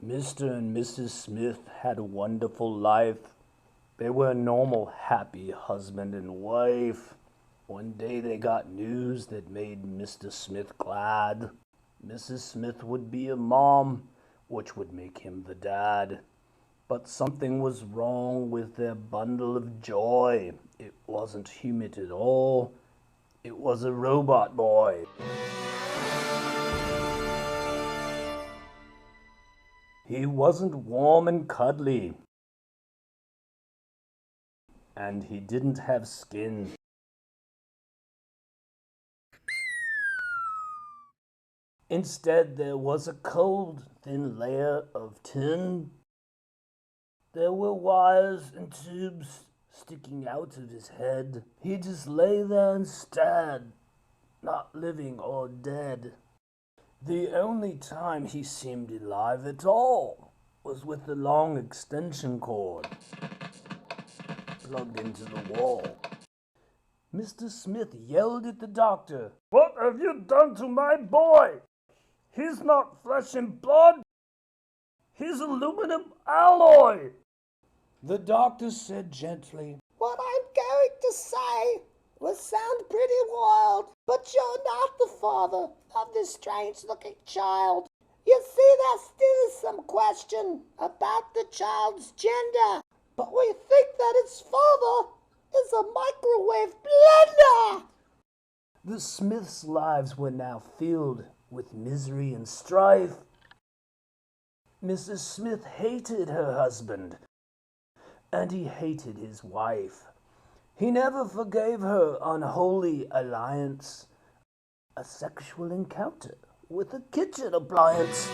Mr. and Mrs. Smith had a wonderful life. They were a normal, happy husband and wife. One day they got news that made Mr. Smith glad. Mrs. Smith would be a mom, which would make him the dad. But something was wrong with their bundle of joy. It wasn't human at all. It was a robot boy. He wasn't warm and cuddly. And he didn't have skin. Instead, there was a cold, thin layer of tin. There were wires and tubes sticking out of his head. He just lay there and stared, not living or dead. The only time he seemed alive at all was with the long extension cord plugged into the wall. Mr. Smith yelled at the doctor, "What have you done to my boy? He's not flesh and blood. He's aluminum alloy." The doctor said gently, "What I'm going to say will sound pretty wild, but you're not the father of this strange-looking child. You see, there still is some question about the child's gender, but we think that its father is a microwave blender." The Smiths' lives were now filled with misery and strife. Mrs. Smith hated her husband, and he hated his wife. He never forgave her unholy alliance, a sexual encounter with a kitchen appliance.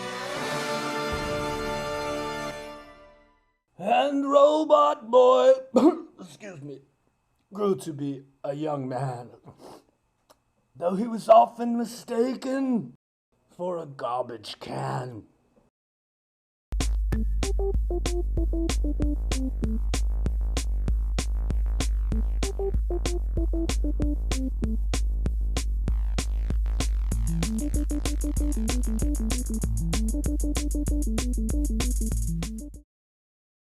And Robot Boy, grew to be a young man, though he was often mistaken for a garbage can.